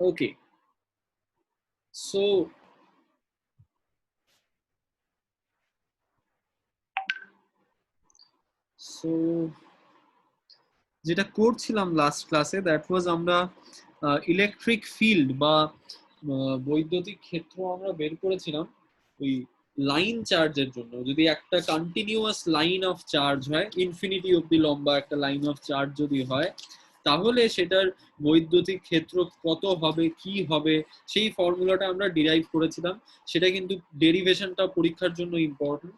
ওকে, so so যেটা করছিলাম last ক্লাসে, দ্যাট ওয়াজ আমরা ইলেকট্রিক ফিল্ড বা বৈদ্যুতিক ক্ষেত্র আমরা বের করেছিলাম ওই লাইন চার্জের জন্য। যদি একটা কন্টিনিউয়াস লাইন অফ চার্জ হয়, ইনফিনিটি অব্দি লম্বা একটা লাইন অফ চার্জ যদি হয়, তাহলে সেটার বৈদ্যুতিক ক্ষেত্র কত হবে, কি হবে, সেই ফর্মুলাটা আমরা ডিরাইভ করেছিলাম। সেটা কিন্তু ডেরিভেশনটা পরীক্ষার জন্য ইম্পর্টেন্ট।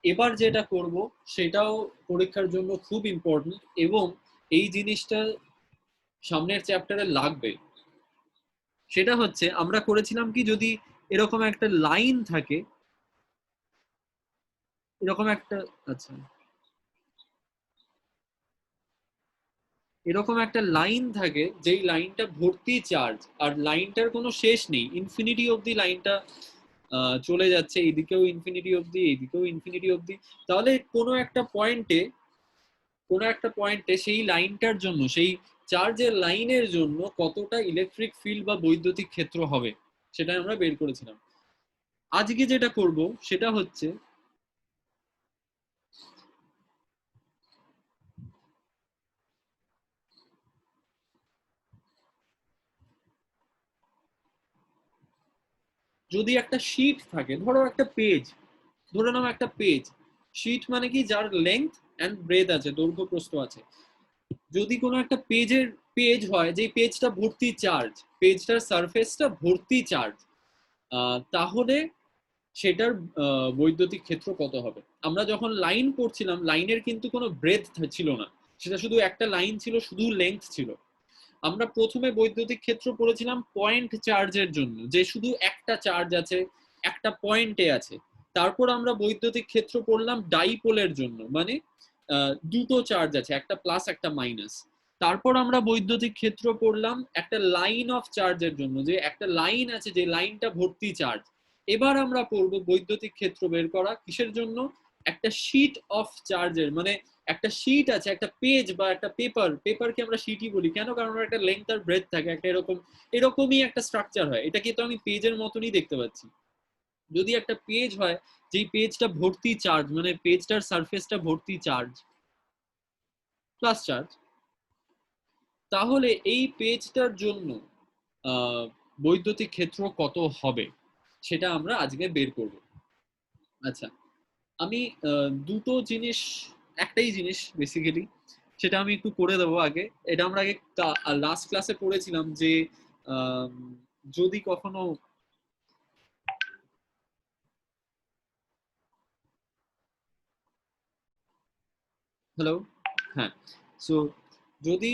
এবার যেটা করব সেটাও পরীক্ষার জন্য খুব ইম্পর্টেন্ট, এবং এই জিনিসটা সামনের চ্যাপ্টারে লাগবে। সেটা হচ্ছে, আমরা করেছিলাম কি, যদি এরকম একটা লাইন থাকে, এরকম একটা, আচ্ছা, এরকম একটা লাইন থাকে যেই লাইনটা ভর্তি চার্জ, আর লাইনটার কোনো শেষ নেই, ইনফিনিটি অবধি লাইনটা চলে যাচ্ছে, এইদিকেও ইনফিনিটি অবধি, এইদিকেও ইনফিনিটি অবধি। তাহলে কোনো একটা পয়েন্টে সেই লাইনটার জন্য, সেই চার্জের লাইনের জন্য কতটা ইলেকট্রিক ফিল্ড বা বৈদ্যুতিক ক্ষেত্র হবে, সেটা আমরা বের করেছিলাম। আজকে যেটা করব সেটা হচ্ছে, যদি একটা শীট থাকে, ধরো একটা পেজ, ধরে নাও একটা পেজ। শীট মানে কি, যার লেন্থ এন্ড ব্রেথ আছে, দৈর্ঘ্য প্রস্থ আছে। যদি কোনো একটা পেজ হয় যে পেজটা ভর্তি চার্জ, পেজটার সারফেসটা ভর্তি চার্জ, তাহলে সেটার বৈদ্যুতিক ক্ষেত্র কত হবে। আমরা যখন লাইন পড়ছিলাম, লাইনের কিন্তু কোনো ব্রেথ ছিল না, সেটা শুধু একটা লাইন ছিল, শুধু লেন্থ ছিল। আমরা প্রথমে বৈদ্যুতিক ক্ষেত্র পড়েছিলাম পয়েন্ট চার্জের জন্য, যে শুধু একটা চার্জ আছে, একটা পয়েন্টে আছে। তারপর আমরা বৈদ্যুতিক ক্ষেত্র পড়লাম ডাইপোলের জন্য, মানে দুটো চার্জ আছে, একটা প্লাস একটা মাইনাস। তারপর আমরা বৈদ্যুতিক ক্ষেত্র পড়লাম একটা লাইন অফ চার্জের জন্য, যে একটা লাইন আছে, যে লাইনটা ভর্তি চার্জ। এবার আমরা পড়বো বৈদ্যুতিক ক্ষেত্র বের করা কিসের জন্য, একটা শীট অফ চার্জের, মানে একটা শীট আছে, একটা পেজ বা একটা পেপারকে আমরা শীটই বলি কেন, কারণ একটা লেন্থ আর ব্রেথ থাকে, একটা এরকমই একটা স্ট্রাকচার হয়। এটাকে তো আমি পেজের মতনই দেখতে পাচ্ছি। যদি একটা পেজ হয় যেই পেজটা ভর্তি চার্জ, মানে পেজটার সারফেসটা ভর্তি চার্জ, প্লাস চার্জ, তাহলে এই পেজটার জন্য বৈদ্যুতিক ক্ষেত্র কত হবে, সেটা আমরা আজকে বের করব। আচ্ছা, আমি দুটো জিনিস, একটাই জিনিস বেসিক্যালি, সেটা আমি একটু করে দেবো আগে। এটা আমরা আগে লাস্ট ক্লাসে পড়েছিলাম যে যদি কখনো, হ্যালো, হ্যাঁ, সো যদি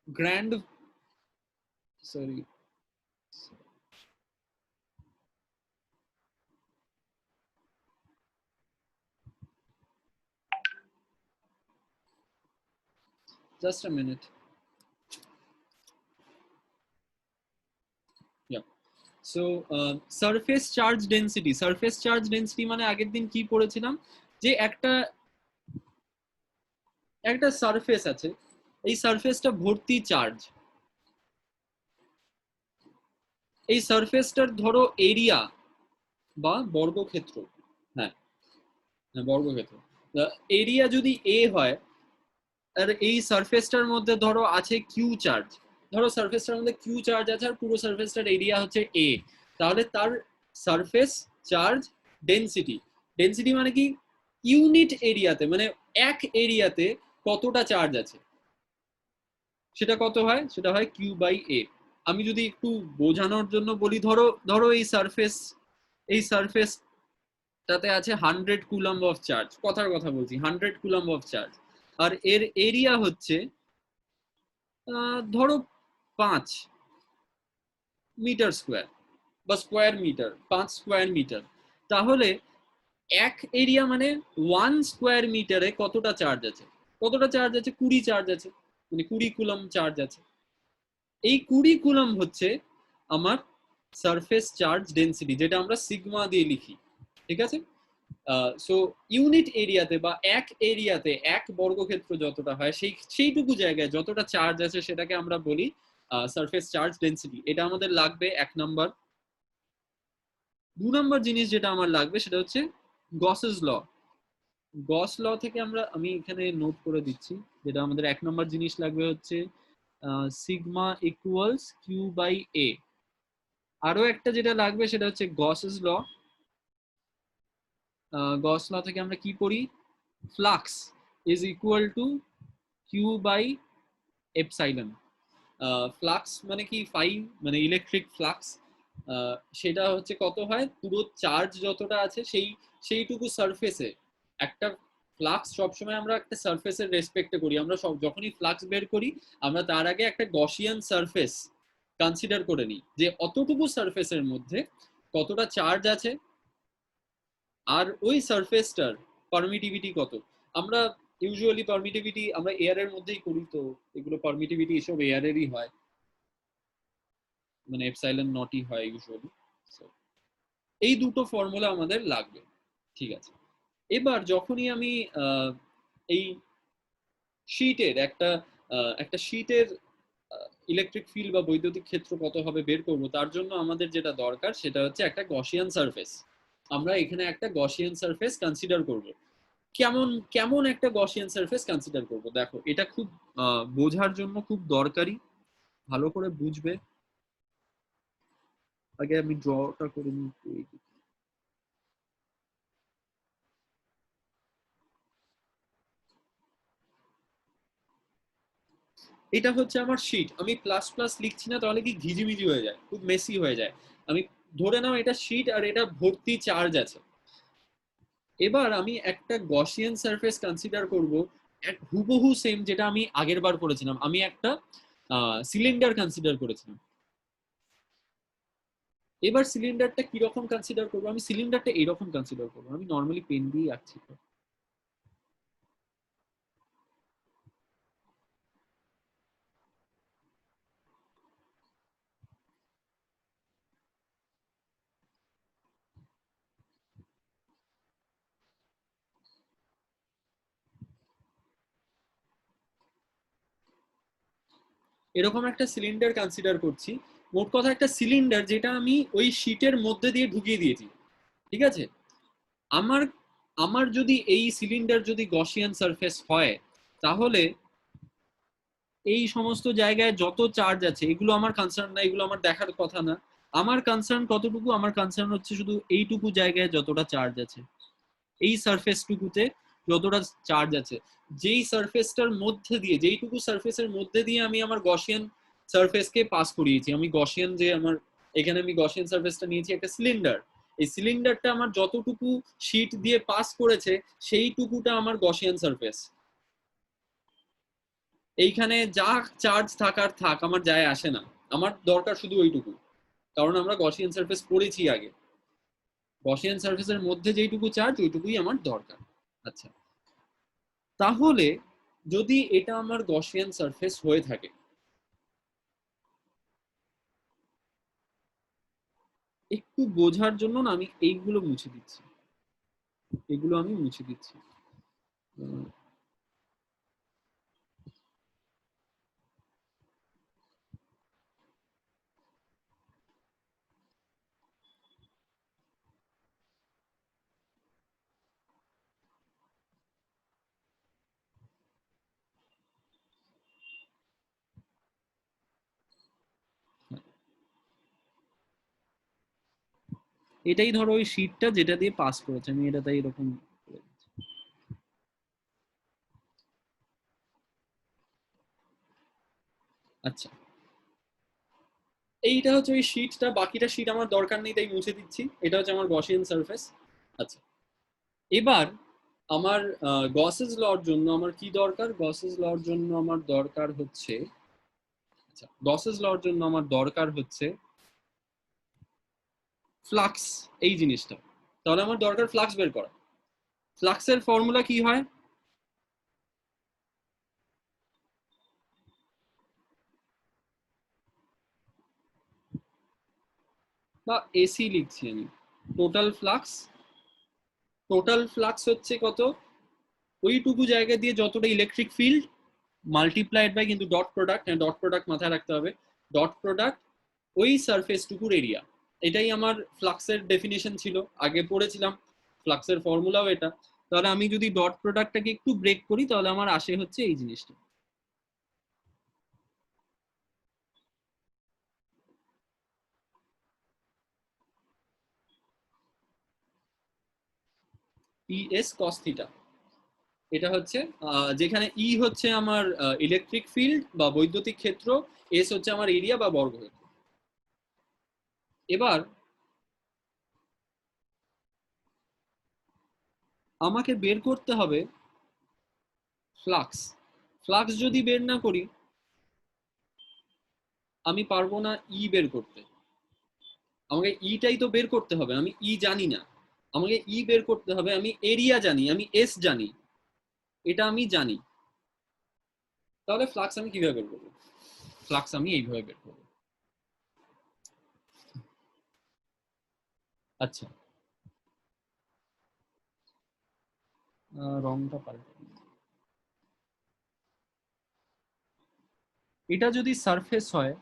grand, sorry, just a minute, so surface charge density মানে আগের দিন কি পড়েছিলাম, যে একটা একটা সারফেস আছে, এই সারফেসটা ভর্তি চার্জ, এই সারফেসটার ধরো এরিয়া বা বর্গক্ষেত্র, হ্যাঁ, বর্গক্ষেত্র, এরিয়া যদি এ হয়, আর এই সারফেসটার মধ্যে ধরো আছে কিউ চার্জ, ধরো সারফেসটার মধ্যে কিউ চার্জ আছে, আর পুরো সারফেসটার এরিয়া হচ্ছে এ, তাহলে তার সারফেস চার্জ ডেনসিটি, ডেনসিটি মানে কি, ইউনিট এরিয়াতে, মানে এক এরিয়াতে কতটা চার্জ আছে, সেটা কত হয়, সেটা হয় কিউ বাই এ। আমি যদি একটু বোঝানোর জন্য বলি, ধরো ধরো এই সারফেসটাতে আছে 100 কুলম্ব অফ চার্জ, কথার কথা বলছি, 100 কুলম্ব অফ চার্জ, আর এর এরিয়া হচ্ছে ধরো 5 মিটার স্কোয়ার বা স্কোয়ার মিটার, 5 স্কোয়ার মিটার। তাহলে এক এরিয়া মানে 1 স্কোয়ার মিটারে কতটা চার্জ আছে, কতটা চার্জ আছে, 20 চার্জ আছে, মানে 20 কুলম্ব চার্জ আছে। এই 20 কুলম্ব হচ্ছে আমার সারফেস চার্জ ডেন্সিটি, যেটা আমরা সিগমা দিয়ে লিখি, ঠিক আছে। সো ইউনিট এরিয়াতে বা এক এরিয়াতে, এক বর্গক্ষেত্র যতটা হয়, সেইটুকু জায়গায় যতটা চার্জ আছে সেটাকে আমরা বলি সারফেস চার্জ ডেন্সিটি, এটা আমাদের লাগবে 1 নাম্বার। 2 নাম্বার জিনিস যেটা আমার লাগবে সেটা হচ্ছে গসেস ল। গস ল থেকে আমি এখানে নোট করে দিচ্ছি, যেটা আমাদের 1 নাম্বার জিনিস লাগবে হচ্ছে সিগমা ইকুয়ালস কিউ বাই এ। আরো একটা যেটা লাগবে সেটা হচ্ছে গসেস ল। গস ল থেকে আমরা কি পড়ি, flux is equal to Q by epsilon. Flux মানে কি, ফাই মানে ইলেকট্রিক ফ্লাক্স, সেটা হচ্ছে কত হয়, পুরো চার্জ যতটা আছে সেইটুকু সারফেসে একটা ফ্লাক্স। সবসময় আমরা একটা সারফেসের রেসপেক্টে করি, আমরা সব যখনই ফ্লাক্স বের করি আমরা তার আগে একটা গসিয়ান সারফেস কনসিডার করে নিই, যে অতটুকু সারফেসের মধ্যে কতটা চার্জ আছে আর ওই সারফেসটার পারমিটিভিটি কত। আমরা ইউজুয়ালি পারমিটিভিটি আমরা এয়ারের মধ্যেই করি, তো এগুলো পারমিটিভিটি এসব এয়ারেরই হয়, মানে এপসাইলন নটই হয় ইউজুয়ালি। এই দুটো ফর্মুলা আমাদের লাগবে, ঠিক আছে। এবার যখনই আমি এই শীটের একটা শীটের ইলেকট্রিক ফিল্ড বা বৈদ্যুতিক ক্ষেত্র কত হবে বের করব, তার জন্য আমাদের যেটা দরকার সেটা হচ্ছে একটা গসিয়ান সারফেস। আমরা এখানে একটা গসিয়ান সারফেস কনসিডার করব। কেমন কেমন একটা গসিয়ান সারফেস কনসিডার করব, দেখো এটা খুব বোঝার জন্য খুব দরকারি, ভালো করে বুঝবে। আগে আমি ড্রটা করে নিই। এটা হচ্ছে আমার শীট, আমি প্লাস প্লাস লিখছি না, তাহলে কি ঘিজিমিজি হয়ে যায়, খুব মেসি হয়ে যায়। আমি ধরে নাও এটা শীট আর এটা ভর্তি চার্জ আছে। এবার আমি একটা গসিয়ান সারফেস কনসিডার করব, এক হুবহু সেম যেটা আমি আগের বার করেছিলাম। আমি একটা সিলিন্ডার কনসিডার করেছিলাম। এবার সিলিন্ডারটা কিরকম কনসিডার করবো, আমি সিলিন্ডারটা এরকম কনসিডার করবো, আমি নর্মালি পেন দিয়ে আঁকছি। এরকম একটা সিলিন্ডার কনসিডার করছি। মোট কথা একটা সিলিন্ডার যেটা আমি ওই শীটের মধ্যে দিয়ে ঢুকিয়ে দিয়েছি, ঠিক আছে। আমার আমার যদি এই সিলিন্ডার যদি গসিয়ান সারফেস হয়, তাহলে এই সমস্ত জায়গায় যত চার্জ আছে এগুলো আমার কনসার্ন না, এগুলো আমার দেখার কথা না। আমার কনসার্ন কতটুকু, আমার কনসার্ন হচ্ছে শুধু এইটুকু জায়গায় যতটা চার্জ আছে, এই সারফেসটুকুতে যতটা চার্জ আছে, যেই সারফেসটার মধ্যে দিয়ে, যেইটুকু সারফেসের মধ্যে দিয়ে আমি আমার গসিয়ান সারফেসকে পাস করিয়েছি। আমি গসিয়ান যে আমার এখানে আমি গসিয়ান সারফেসটা নিয়েছি একটা সিলিন্ডার, এই সিলিন্ডারটা আমার যতটুকু শীট দিয়ে পাস করেছে সেইটুকুটা আমার গসিয়ান সারফেস। এইখানে যা চার্জ থাকার থাক, আমার যায় আসে না, আমার দরকার শুধু ওইটুকু, কারণ আমরা গসিয়ান সারফেস পড়েছি আগে। গসিয়ান সারফেসের মধ্যে যেইটুকু চার্জ ওইটুকুই আমার দরকার। আচ্ছা, তাহলে যদি এটা আমার গসিয়ান সারফেস হয়ে থাকে, একটু বোঝার জন্য না আমি এইগুলো মুছে দিচ্ছি, এগুলো আমি মুছে দিচ্ছি। এটাই ধরো ওই শীটটা যেটা দিয়ে পাস করেছে, আমি এটা তাই এরকম করে দিচ্ছি। আচ্ছা, এইটা হচ্ছে ওই শীটটা, বাকিটা শীট আমার দরকার নেই তাই মুছে দিচ্ছি। এটা হচ্ছে আমার গসিয়ান সারফেস। আচ্ছা, এবার আমার গসেস লর জন্য আমার কি দরকার, গসেস লর জন্য আমার দরকার হচ্ছে, আচ্ছা গসেস লর জন্য আমার দরকার হচ্ছে ফ্লাক্স, এই জিনিসটা। তাহলে আমার দরকার ফ্লাক্স বের করা। ফ্লাক্সের ফর্মুলা কি হয়, বা এসি লিখছি আমি, টোটাল ফ্লাক্স। টোটাল ফ্লাক্স হচ্ছে কত, ওইটুকু জায়গা দিয়ে যতটা ইলেকট্রিক ফিল্ড মাল্টিপ্লাইড বাই, কিন্তু ডট প্রোডাক্ট, ডট প্রোডাক্ট মাথায় রাখতে হবে, ডট প্রোডাক্ট ওই সারফেসটুকুর এরিয়া। এটাই আমার ফ্লাক্সের ডেফিনেশন ছিল, আগে পড়েছিলাম, ফ্লাক্সের ফর্মুলাও এটা। তাহলে আমি যদি ডট প্রোডাক্টটাকে একটু ব্রেক করি তাহলে আমার আসে হচ্ছে এই জিনিসটা। ES cos থিটা, এটা হচ্ছে যেখানে ই হচ্ছে আমার ইলেকট্রিক ফিল্ড বা বৈদ্যুতিক ক্ষেত্র, এস হচ্ছে আমার এরিয়া বা বর্গক্ষেত্র। এবার আমাকে বের করতে হবে ফ্লাক্স। ফ্লাক্স যদি বের না করি আমি পারবো না ই বের করতে। আমাকে ইটাই তো বের করতে হবে, আমি ই জানি না, আমাকে ই বের করতে হবে। আমি এরিয়া জানি, আমি এস জানি, এটা আমি জানি। তাহলে ফ্লাক্স আমি কিভাবে বের করবো? ফ্লাক্স আমি এইভাবে বের করবো। আচ্ছা, রংটা পাল্টে দিই। এটা যদি সারফেস হয়,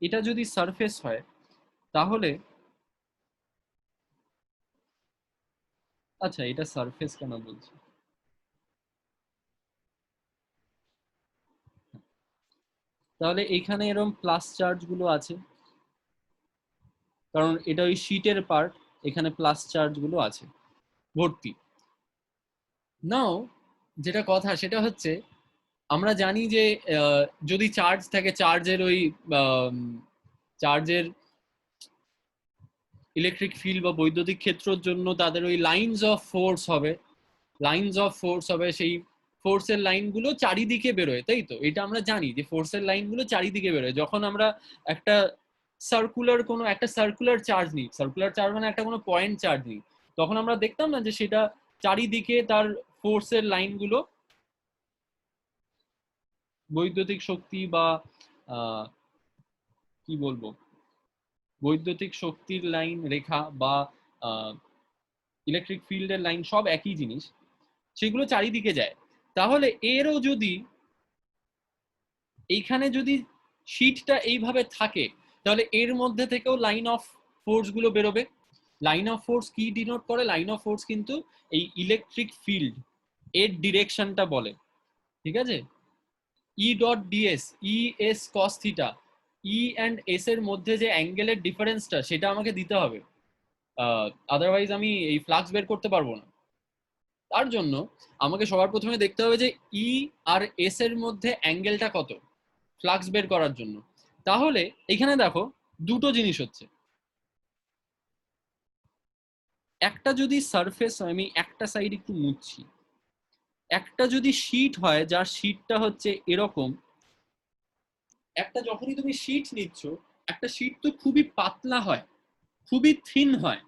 এটা যদি সারফেস হয় তাহলে, আচ্ছা এটা সারফেস কেন বলছি, তাহলে এখানে এরকম প্লাস চার্জ গুলো আছে, কারণ এটা ওই শীটের পার্ট, এখানে প্লাস চার্জ গুলো আছে ভর্তি। নাও যেটা কথা সেটা হচ্ছে, আমরা জানি যে যদি চার্জ থাকে, চার্জের ওই চার্জের ইলেকট্রিক ফিল্ড বা বৈদ্যুতিক ক্ষেত্রের জন্য তাদের ওই লাইনস অফ ফোর্স হবে, লাইনস অফ ফোর্স হবে, সেই ফোর্সের লাইনগুলো চারিদিকে বেরোয়, তাই তো? এটা আমরা জানি যে ফোর্সের লাইনগুলো চারিদিকে বেরোয়। যখন আমরা একটা সার্কুলার চার্জ নিই, সার্কুলার চার্জ মানে একটা কোনো পয়েন্ট চার্জ নিই, তখন আমরা দেখতাম না যে সেটা চারিদিকে তার ফোর্সের লাইনগুলো, বৈদ্যুতিক শক্তি বা কি বলবো, বৈদ্যুতিক শক্তির লাইন রেখা বা ইলেকট্রিক ফিল্ডের লাইন সব একই জিনিস, সেগুলো চারিদিকে যায়। তাহলে এরও যদি এইখানে যদি শীটটা এইভাবে থাকে, তাহলে এর মধ্যে থেকেও লাইন অফ ফোর্স গুলো বেরোবে। লাইন অফ ফোর্স কি ডিনোট করে? লাইন অফ ফোর্স কিন্তু এই ইলেকট্রিক ফিল্ড এর ডিরেকশনটা বলে, ঠিক আছে? E dot DS, E S cos theta, E and S এর মধ্যে যে অ্যাঙ্গেলের ডিফারেন্সটা সেটা আমাকে দিতে হবে, আদারওয়াইজ আমি এই ফ্লাক্স বের করতে পারবো না। তার জন্য আমাকে সবার প্রথমে দেখতে হবে যে ই আর এস এর মধ্যে অ্যাঙ্গেলটা কত, ফ্লাক্স বের করার জন্য। তাহলে এখানে দেখো দুটো জিনিস হচ্ছে, একটা যদি সারফেস হয়, আমি একটা সাইড একটু মুছছি, একটা যদি শীট হয় যার শীটটা হচ্ছে এরকম, একটা যখনই তুমি শীট নিচ্ছ, একটা শীট তো খুবই পাতলা হয়, খুবই থিন হয়।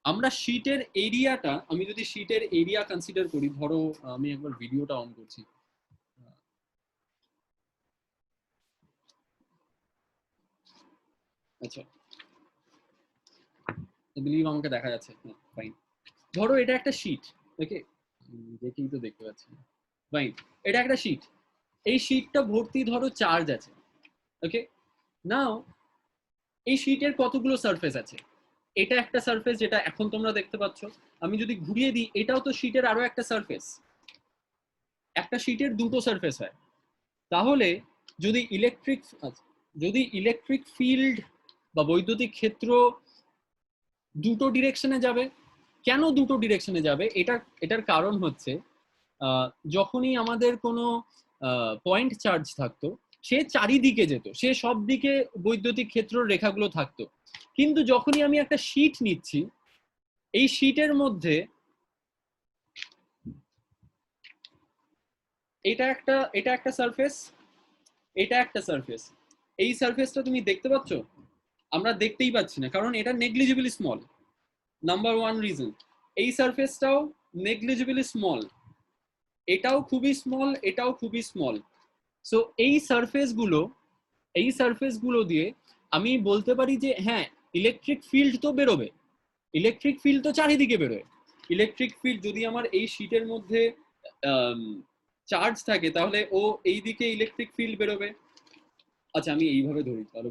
আমরা শীটের এরিয়াটা, আমি যদি শীটের এরিয়া কনসিডার করি, ধরো আমি একবার ভিডিওটা অন করছি, আচ্ছা বিলিভ আমাকে দেখা যাচ্ছে, ফাইন। ধরো এটা একটা শীট, ওকে, দেখেই তো দেখতে পাচ্ছি, ফাইন, এটা একটা শীট, এই শীটটা ভর্তি ধরো চার্জ আছে, ওকে। নাও এই শীটের কতগুলো সারফেস আছে, এটা একটা সারফেস যেটা এখন তোমরা দেখতে পাচ্ছ, আমি যদি ঘুরিয়ে দিই এটাও তো শীটের আরো একটা সারফেস, একটা শীটের দুটো সারফেস হয়। তাহলে যদি ইলেকট্রিক ফিল্ড বা বৈদ্যুতিক ক্ষেত্র দুটো ডিরেকশনে যাবে, কেন দুটো ডিরেকশনে যাবে? এটার কারণ হচ্ছে যখনই আমাদের কোনো পয়েন্ট চার্জ থাকতো, সে চারিদিকে যেত, সে সব দিকে বৈদ্যুতিক ক্ষেত্রের রেখাগুলো থাকতো। কিন্তু যখনই আমি একটা শীট নিচ্ছি, এই শীটের মধ্যে এটা একটা সারফেস, এটা একটা সারফেস, এই সারফেসটা তুমি দেখতে পাচ্ছ? আমরা দেখতেই পাচ্ছি না, কারণ এটা নেগলিজিবলি স্মল, নাম্বার ওয়ান রিজন। এই সারফেসটাও নেগলিজিবলি স্মল, এটাও খুবই স্মল, এটাও খুবই স্মল। সো এই সারফেস গুলো দিয়ে আমি বলতে পারি যে হ্যাঁ, ইলেকট্রিক ফিল্ড তো বেরোবে, ইলেকট্রিক ফিল্ড তো চারিদিকে বেরোয়। ইলেকট্রিক ফিল্ড যদি আমার এই শীটের মধ্যে চার্জ থাকে তাহলে ও এই দিকে ইলেকট্রিক ফিল্ড বেরোবে। আচ্ছা আমি এইভাবে ধরি, তাহলে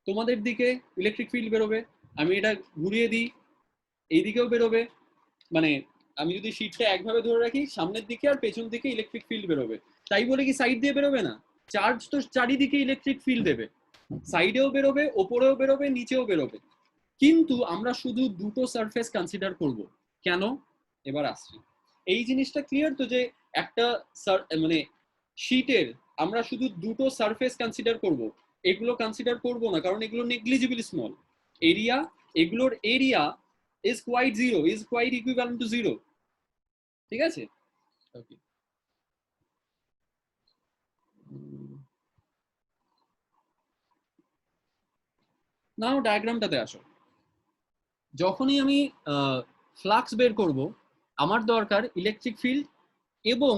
তোমাদের দিকে ইলেকট্রিক ফিল্ড বেরোবে, আমি এটা ঘুরিয়ে দিই এই দিকেও বেরোবে, মানে আমি যদি শীটটা একভাবে ধরে রাখি সামনের দিকে আর পেছন দিকে ইলেকট্রিক ফিল্ড বেরোবে। তাই বলে কি সাইড দিয়ে বেরোবে না? চার্জ তো চারিদিকে ইলেকট্রিক ফিল্ড দেবে, সাইডেও বেরোবে, ওপরেও বেরোবে, নিচেও বেরোবে। কিন্তু আমরা শুধু দুটো সারফেস কনসিডার করব। কেন? এবার আসছি। এই জিনিসটা ক্লিয়ার তো যে একটা মানে শীটের আমরা শুধু দুটো সারফেস কনসিডার করব, এগুলো কনসিডার করব না কারণ এগুলো নেগলিজিবল স্মল এরিয়া, এগুলোর area is quite zero, is quite equivalent to zero, ঠিক আছে? ওকে, নাও ডায়াগ্রামটাতে আসো। যখনই আমি ফ্লাক্স বের করব আমার দরকার ইলেকট্রিক ফিল্ড এবং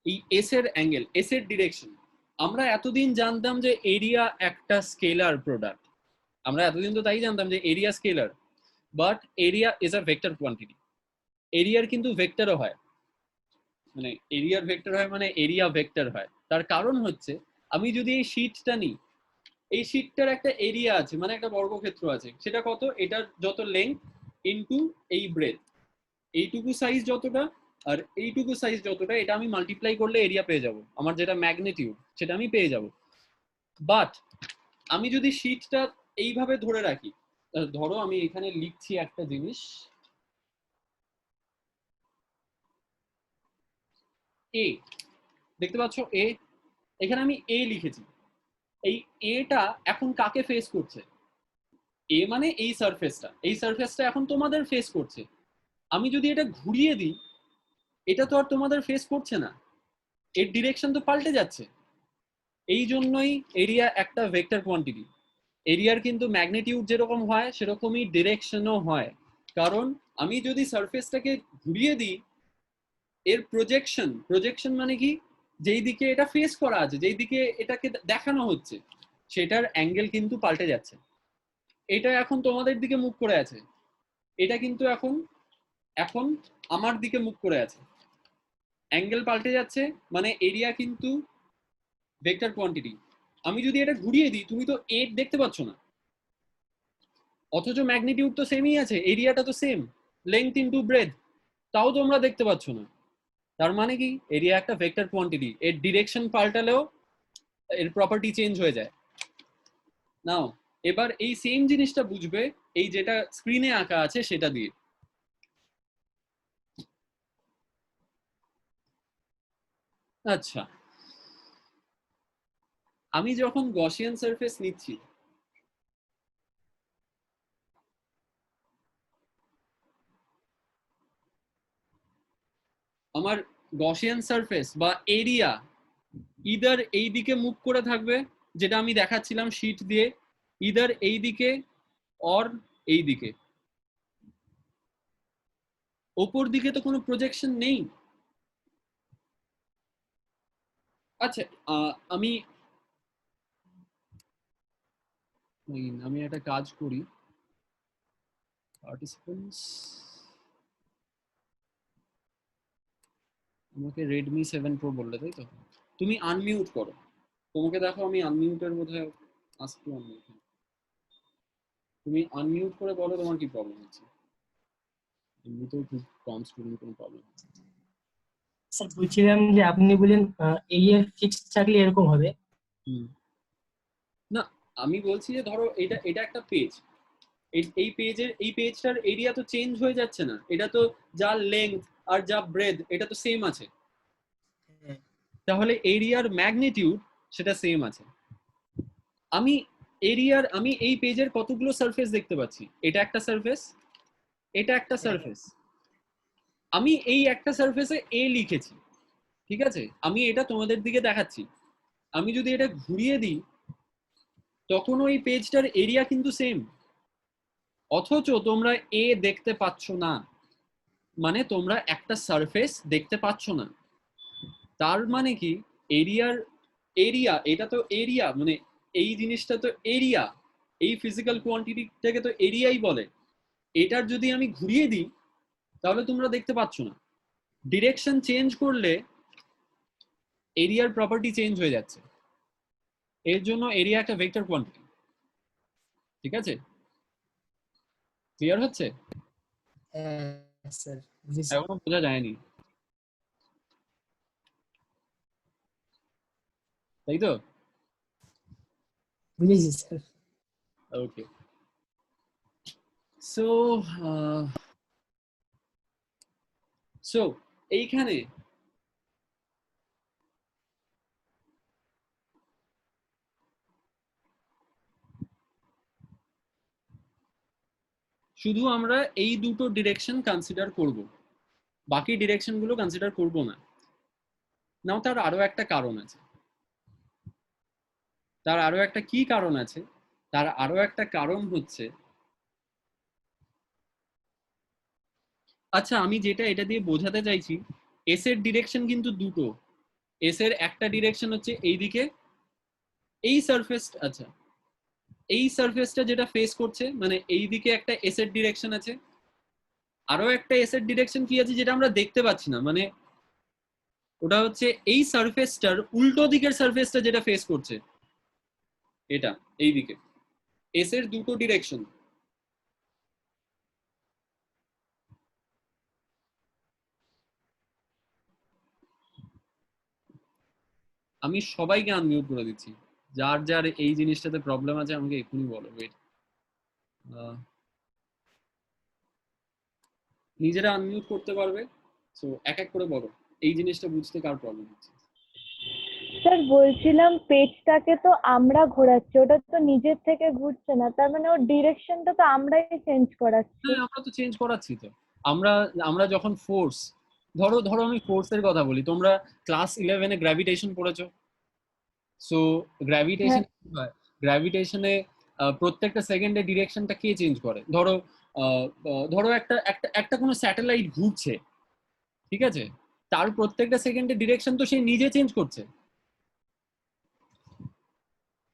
এই এস এর অ্যাঙ্গেল, এস এর ডিরেকশন। আমরা এতদিন জানতাম যে এরিয়া একটা স্কেলার প্রোডাক্ট, আমরা এতদিন তো তাই জানতাম যে area scalar, but area is a vector quantity. এরিয়ার কিন্তু ভেক্টরও হয়, মানে এরিয়ার ভেক্টর হয় মানে এরিয়া ভেক্টর হয়। তার কারণ হচ্ছে আমি যদি এই শীটটা নিই, এই শীটটার একটা এরিয়া আছে মানে একটা বর্গক্ষেত্র আছে, সেটা কত? এটার যত লেংথ ইনটু এই ব্রেথ, এইটুকু সাইজ যতটা আর এইটুকু সাইজ যতটা, এটা আমি মাল্টিপ্লাই করলে এরিয়া পেয়ে যাব, আমার যেটা ম্যাগনিটিউড সেটা আমি পেয়ে যাব। বাট আমি যদি শীটটা এইভাবে ধরে রাখি, ধরো আমি এখানে লিখছি একটা জিনিস এ, দেখতে পাচ্ছ এ, এখানে আমি এ লিখেছি। এই এটা এখন কাকে ফেস করছে? এ মানে এই সারফেসটা, এই সারফেসটা এখন তোমাদের ফেস করছে। আমি যদি এটা ঘুরিয়ে দিই, এটা তো আর তোমাদের ফেস করছে না, এর ডিরেকশন তো পাল্টে যাচ্ছে। এই জন্যই এরিয়া একটা ভেক্টর কোয়ান্টিটি। এরিয়ার কিন্তু ম্যাগনিটিউড যেরকম হয় সেরকমই ডিরেকশনও হয়, কারণ আমি যদি সারফেসটাকে ঘুরিয়ে দিই, এর প্রজেকশন, প্রজেকশন মানে কি, যেই দিকে এটা ফেস করা আছে, যেই দিকে এটাকে দেখানো হচ্ছে, সেটার অ্যাঙ্গেল কিন্তু পাল্টে যাচ্ছে। এটা এখন তোমাদের দিকে মুখ করে আছে, এটা কিন্তু এখন এখন আমার দিকে মুখ করে আছে, অ্যাঙ্গেল পাল্টে যাচ্ছে, মানে এরিয়া কিন্তু ভেক্টর কোয়ান্টিটি। আমি যদি এটা ঘুরিয়ে দিই, তুমি তো এ দেখতে পাচ্ছ না, অথচ ম্যাগনিটিউড তো সেমই আছে, এরিয়াটা তো সেম, লেংথ ইনটু ব্রেথ, তাও তোমরা দেখতে পাচ্ছ না। তার মানে কি এরিয়া একটা ভেক্টর কোয়ান্টিটি, এর ডিরেকশন পাল্টালেও এর প্রপার্টি চেঞ্জ হয়ে যায়। নাও এবার এই সেম জিনিসটা বুঝবে এই যেটা স্ক্রিনে আঁকা আছে সেটা দিয়ে। আচ্ছা, আমি যখন গসিয়ান সারফেস নিচ্ছি, আমার গসিয়ান সারফেস বা এরিয়া ইদার এই দিকে মুভ করে থাকবে, যেটা আমি দেখাচ্ছিলাম শীট দিয়ে, ইদার এই দিকে অর এই দিকে। ওপর দিকে তো কোনো প্রজেকশন নেই। আচ্ছা আমি আমি একটা কাজ করি, পার্টিসিপেন্টস আমাকে রেডমি 7 প্রো বললে তাই তো? তুমি আনমিউট করো, তোমাকে দেখো আমি আনমিউটের বোধহয় আসতে আনমিউট, তুমি আনমিউট করে বলো তোমার কি প্রবলেম হচ্ছে। এমনিতেও খুব কম স্টুডেন্ট, কোনো প্রবলেম হচ্ছে না। স্যার বলছিলাম যে আপনি বলেন এই এর ফিক্সড থাকলে এরকম হবে। না, আমি বলছি যে ধরো এটা এটা একটা পেজ, এই পেজের এই পেজটার এরিয়া তো চেঞ্জ হয়ে যাচ্ছে না, এটা তো যা লেংথ আর যা ব্রেথ এটা তো সেম আছে, তাহলে এরিয়ার ম্যাগনিটিউড সেটা সেম আছে। আমি আমি এই পেজের কতগুলো সারফেস দেখতে পাচ্ছি, এটা একটা সারফেস, এটা একটা সারফেস, আমি এই একটা সারফেসে এ লিখেছি, ঠিক আছে, আমি এটা তোমাদের দিকে দেখাচ্ছি। আমি যদি এটা ঘুরিয়ে দিই তখন ওই পেজটার এরিয়া কিন্তু সেম, অথচ তোমরা এ দেখতে পাচ্ছ না, মানে তোমরা একটা সারফেস দেখতে পাচ্ছ না। তার মানে কি এরিয়ার এরিয়া, এটা তো এরিয়া, মানে এই জিনিসটা তো এরিয়া, এই ফিজিক্যাল কোয়ান্টিটিটাকে তো এরিয়াই বলে। এটার যদি আমি ঘুরিয়ে দিই তাহলে তোমরা দেখতে পাচ্ছ না, ডিরেকশন চেঞ্জ করলে এরিয়ার প্রপার্টি চেঞ্জ হয়ে যাচ্ছে। এর জন্য এরিয়া একটা ভেক্টর কোয়ান্টিটি। ঠিক আছে, ক্লিয়ার হচ্ছে? হ্যাঁ স্যার বুঝেছি। এখনো বোঝা যায়নি, তাই তো? বুঝেছি স্যার। ওকে, সো সো এইখানে শুধু আমরা এই দুটো ডিরেকশন কনসিডার করব, বাকি ডিরেকশন গুলো কনসিডার করব না। নাও তার আরো একটা কারণ আছে। তার আরো একটা কি কারণ আছে? তার আরো একটা কারণ হচ্ছে, আচ্ছা আমি যেটা এটা দিয়ে বোঝাতে চাইছি, এস এর ডিরেকশন কিন্তু দুটো। এস এর একটা ডিরেকশন হচ্ছে এইদিকে, এই সারফেস, আচ্ছা এই সারফেসটা যেটা ফেস করছে, মানে এইদিকে একটা এস এর ডিরেকশন আছে, আরো একটা এস এর ডিরেকশন কি আছে যেটা আমরা দেখতে পাচ্ছি না, মানে ওটা হচ্ছে এই সারফেসটার উল্টো দিকের সারফেসটা যেটা ফেস করছে, এটা এইদিকে। এস এর দুটো ডিরেকশন। আমি সবাইকে আনমিউট করে দিচ্ছি, যার যার এই জিনিসটাতে প্রবলেম আছে আমাকে এক্ষুনি বলো। ওয়েট, নিজেরা আনমিউট করতে পারবে? সো এক এক করে বলো এই জিনিসটা বুঝতে কার প্রবলেম হচ্ছে। স্যার বলছিলাম পেজটাকে তো আমরা ঘোরাচ্ছি, ওটা তো নিজের থেকে ঘুরছে না, তার মানে ওর ডিরেকশনটা তো আমরাই চেঞ্জ করাচ্ছি। হ্যাঁ আমরা তো চেঞ্জ করাচ্ছি তো। আমরা আমরা যখন ফোর্স, ধরো ধরো আমি ফোর্সের কথা বলি, তোমরা ক্লাস 11-এ গ্র্যাভিটেশন পড়েছো। সো হ্যাঁ গ্র্যাভিটেশন কি হয়, গ্র্যাভিটেশনে প্রত্যেকটা সেকেন্ডে ডিরেকশনটা কে চেঞ্জ করে? ধরো ধরো একটা একটা একটা কোনো স্যাটেলাইট ঘুরছে, ঠিক আছে, তার প্রত্যেকটা সেকেন্ডে ডিরেকশন তো সে নিজে চেঞ্জ করছে।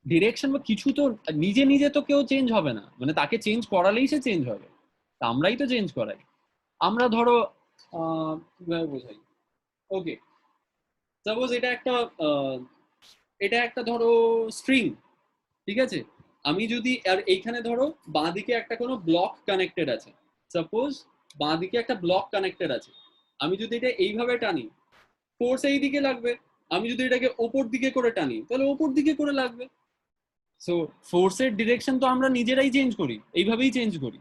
ডিরেকশন বা কিছু তো নিজে নিজে তো কেউ চেঞ্জ হবে না, মানে তাকে চেঞ্জ করালেই সে চেঞ্জ হবে, তা আমরাই তো চেঞ্জ করাই। আমরা ধরো কিভাবে বোঝাই, ওকে সাপোজ এটা একটা এটা একটা ধরো স্ট্রিং, ঠিক আছে। আমি যদি আর এইখানে ধরো বাঁদিকে একটা কোনো ব্লক কানেক্টেড আছে, সাপোজ বাঁদিকে একটা ব্লক কানেক্টেড আছে, আমি যদি এটা এইভাবে টানি ফোর্স এই দিকে লাগবে, আমি যদি এটাকে ওপর দিকে করে টানি তাহলে ওপর দিকে করে লাগবে। সো ফোর্সের ডিরেকশন তো আমরা নিজেরাই চেঞ্জ করি, এইভাবেই চেঞ্জ করি,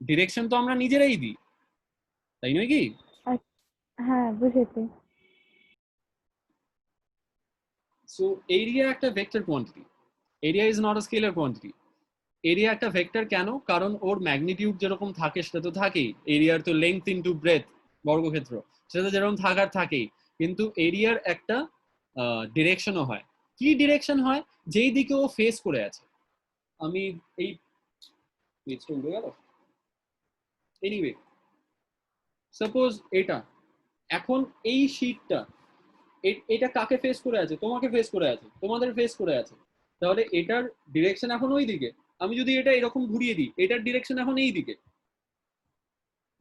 ডিরেকশন তো আমরা নিজেরাই দিই, তাই নয় কি? হ্যাঁ বুঝেছি। সো এরিয়া একটা vector quantity, area is not a scalar quantity. Area একটা ভেক্টর কেন? কারণ ওর ম্যাগনিটিউড যেরকম থাকে সেটা তো থাকেই, এরিয়ার তো লেংথ ইনটু ব্রেথ বর্গক্ষেত্র, সেটা যেরকম থাকার থাকেই, কিন্তু এরিয়ার একটা ডিরেকশনও হয়। কি ডিরেকশন হয়? যেই দিকে ও ফেস করে আছে। আমি এই পেজটা উড়ে গেল, এনিওয়ে সাপোজ এটা এখন এই শীটটা, এটা কাকে ফেস করে আছে? তোমাকে ফেস করে আছে, তোমাদের ফেস করে আছে, তাহলে এটার ডিরেকশন এখন ওই দিকে। আমি যদি এটা এরকম ঘুরিয়ে দিই, এটার ডিরেকশন এখন এই দিকে,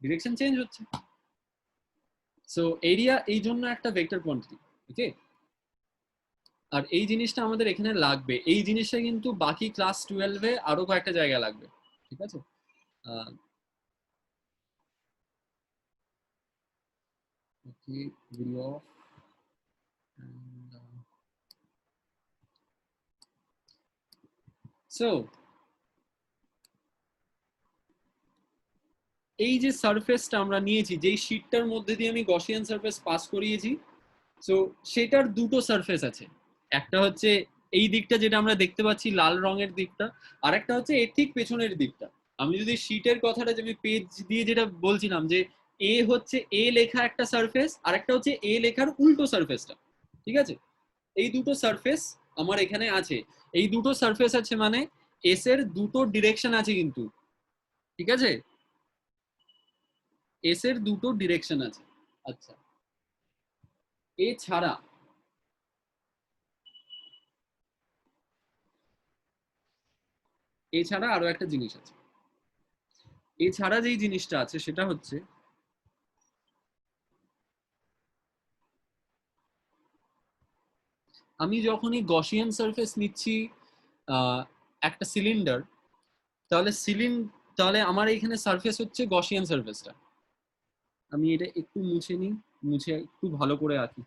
ডিরেকশন চেঞ্জ হচ্ছে। সো এরিয়া এই জন্য একটা ভেক্টর কোয়ান্টিটি, ওকে। আর এই জিনিসটা আমাদের এখানে লাগবে, এই জিনিসটা কিন্তু বাকি ক্লাস 12-এ আরো কয়েকটা জায়গায় লাগবে, ঠিক আছে। ওকে, ভিডিও অফ। সো এই যে সারফেসটা আমরা নিয়েছি, যেই শীটটার মধ্যে দিয়ে আমি গসিয়ান সারফেস পাস করিয়েছি, সো সেটার দুটো সারফেস আছে। একটা হচ্ছে এই দিকটা যেটা আমরা দেখতে পাচ্ছি লাল রঙের দিকটা, আর একটা হচ্ছে এর ঠিক পেছনের দিকটা। আমি যদি শীটের কথাটা, যে আমি পেজ দিয়ে যেটা বলছিলাম, যে এ হচ্ছে এ লেখা একটা সারফেস, আর একটা হচ্ছে এ লেখার উল্টো সারফেসটা, ঠিক আছে। এই দুটো সারফেস আমার এখানে আছে, এই দুটো সারফেস আছে মানে এস এর দুটো ডিরেকশন আছে কিন্তু, ঠিক আছে, এস এর দুটো ডিরেকশন আছে। আচ্ছা এছাড়া এছাড়া আরো একটা জিনিস আছে, এছাড়া যেই জিনিসটা আছে সেটা হচ্ছে, আমি যখনই গসিয়ান সারফেস নিচ্ছি একটা সিলিন্ডার, তাহলে আমার এখানে সারফেস হচ্ছে গসিয়ান সারফেসটা। আমি এটা একটু মুছে নিই, মুছে একটু ভালো করে আঁকি।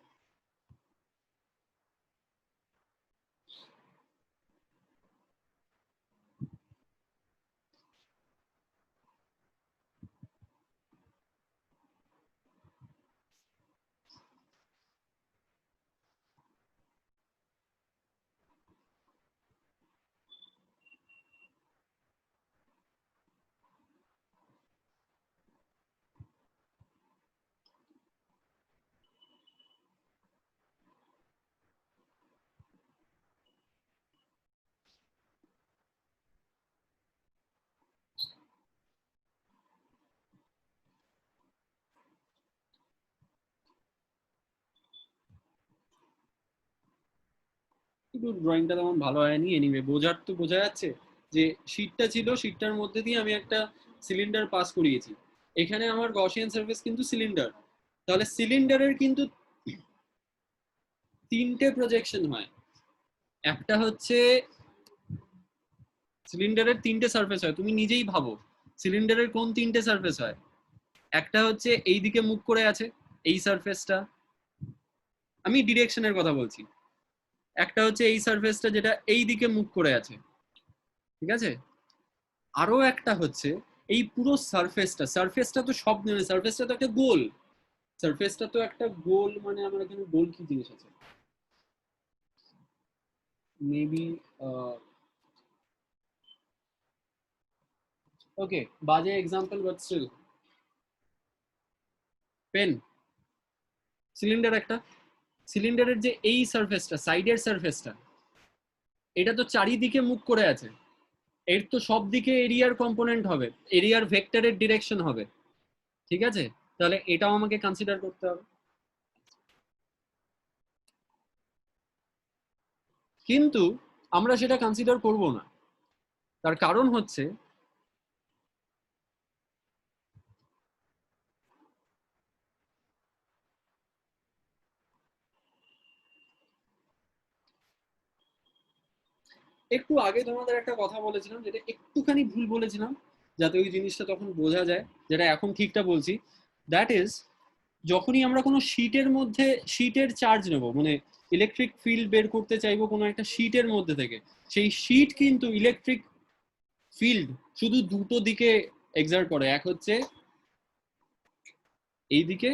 কিন্তু ড্রয়িংটা তেমন ভালো হয়নি, এনিওয়ে বোঝার তো বোঝা যাচ্ছে যে শীটটা ছিল, শীটটার মধ্যে দিয়ে আমি একটা সিলিন্ডার পাস করিয়েছি। এখানে আমার গসিয়ান সারফেস কিন্তু সিলিন্ডার, তাহলে সিলিন্ডারের কিন্তু তিনটে প্রজেকশন হয়। একটা হচ্ছে সিলিন্ডারের তিনটে সারফেস হয়, তুমি নিজেই ভাবো সিলিন্ডারের কোন তিনটে সারফেস হয়। একটা হচ্ছে এই দিকে মুখ করে আছে এই সারফেসটা, আমি ডিরেকশনের কথা বলছি। একটা হচ্ছে এই সারফেসটা যেটা এই দিকে মুখ করে আছে, ঠিক আছে। আরো একটা হচ্ছে এই পুরো সারফেসটা তো সব নেই, সারফেসটা তো একটা গোল, সারফেসটা তো একটা গোল, মানে আমার এখানে গোল কি জিনিস আছে, মেবি ওকে বাজে example but steel pen. Cylinder একটা, সিলিন্ডারের যে এই সারফেসটা সাইডের সারফেসটা, এটা তো চারিদিকে মুখ করে আছে, এর তো সব দিকে এরিয়ার কম্পোনেন্ট হবে, এরিয়ার ভেক্টরের ডিরেকশন হবে, ঠিক আছে। তাহলে এটাও আমাকে কনসিডার করতে হবে। কিন্তু আমরা সেটা কনসিডার করব না, তার কারণ হচ্ছে একটু আগে তোমাদের একটা কথা বলেছিলাম যেটা একটুখানি ভুল বলেছিলাম, যাতে ওই জিনিসটা তখন বোঝা যায়, যেটা এখন ঠিকটা বলছি। দ্যাট ইজ, যখনই আমরা কোনো শীটের মধ্যে শীটের চার্জ নেব, মানে ইলেকট্রিক ফিল্ড বের করতে চাইবো কোনো একটা শীটের মধ্যে থেকে, সেই শীট কিন্তু ইলেকট্রিক ফিল্ড শুধু দুটো দিকে এক্সার্ট করে, এক হচ্ছে এই দিকে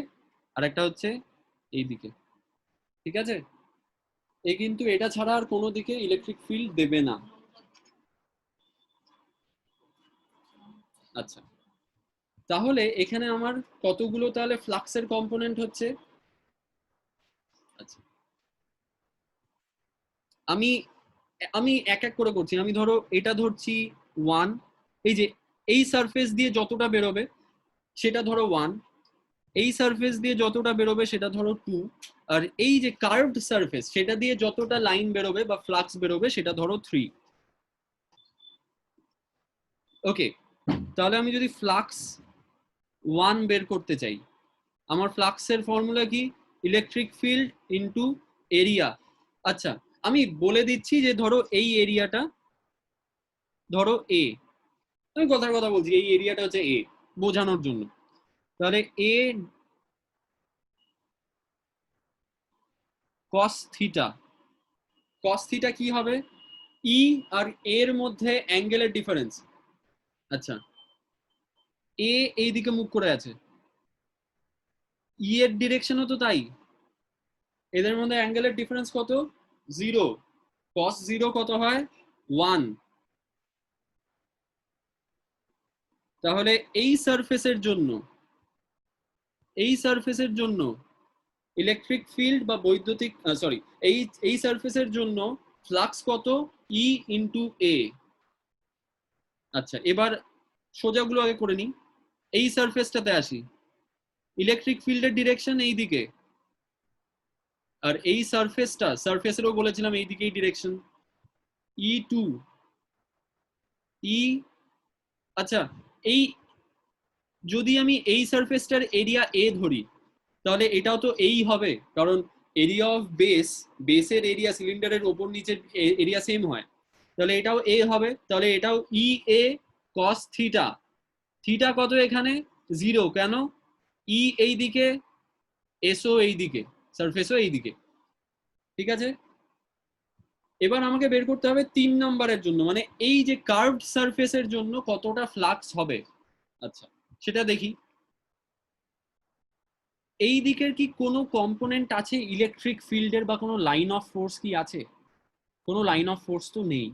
আর একটা হচ্ছে এই দিকে, ঠিক আছে। এ কিন্তু এটা ছাড়া আর কোনো দিকে ইলেকট্রিক ফিল্ড দেবে না। আচ্ছা, তাহলে এখানে আমার কতগুলো তাহলে ফ্লাক্সের কম্পোনেন্ট হচ্ছে। আচ্ছা, আমি আমি এক এক করে করছি। আমি ধরো এটা ধরছি 1, এই যে এই সারফেস দিয়ে যতটা বেরোবে সেটা ধরো 1, এই সারফেস দিয়ে যতটা বেরোবে সেটা ধরো 2, আর এই যে কার্ভড সারফেস সেটা দিয়ে যতটা লাইন বেরোবে বা ফ্লাক্স বেরোবে সেটা ধরো 3। ওকে, তাহলে আমি যদি ফ্লাক্স 1 বের করতে চাই, আমার ফ্লাক্সের ফর্মুলা কি, ইলেকট্রিক ফিল্ড ইনটু এরিয়া। আচ্ছা, আমি বলে দিচ্ছি যে ধরো এই এরিয়াটা ধরো এ, আমি কথার কথা বলছি, এই এরিয়াটা হচ্ছে এ বোঝানোর জন্য। তাহলে এ কস থিটা, কস থিটা কি হবে, ই আর এর মধ্যে অ্যাঙ্গেলের ডিফারেন্স। আচ্ছা, এ এই দিকে মুখ করে আছে, ই এর ডিরেকশনও তো তাই, এদের মধ্যে অ্যাঙ্গেলের ডিফারেন্স কত, 0, cos 0 কত হয় 1। তাহলে এই সারফেসের জন্য, এই সারফেসের জন্য ইলেকট্রিক ফিল্ড বা বৈদ্যুতিক সরি এই সারফেসের জন্য ফ্লাক্স কত, ই ইন্টু এ। আচ্ছা, এবার সোজাগুলো আগে করে নিই, এই সারফেসটাতে আসি, ইলেকট্রিক ফিল্ডের ডিরেকশন এই দিকে, আর এই সারফেসেরও বলেছিলাম এই দিকেই ডিরেকশন, ই টু ই। আচ্ছা, এই যদি আমি এই সারফেসটার এরিয়া এ ধরি, তাহলে এটাও তো এই হবে, কারণ এরিয়া অফ বেসের এরিয়া সিলিন্ডারের ওপর নিচের এরিয়া সেম হয়, তাহলে এটাও এ হবে, তাহলে এটাও ই এ কস থিটা। থিটা কত এখানে 0, কেন? ই এই দিকে, এসও এই দিকে, সারফেসও এই দিকে। ঠিক আছে, এবার আমাকে বের করতে হবে 3 নম্বরের জন্য, মানে এই যে কার্ভড সারফেসের জন্য কতটা ফ্লাক্স হবে। আচ্ছা সেটা দেখি। এই দিকের কি কোনো কম্পোনেন্ট আছে ইলেকট্রিক ফিল্ডের, বা কোনো লাইন অফ ফোর্স কি আছে? কোনো লাইন অফ ফোর্স তো নেই।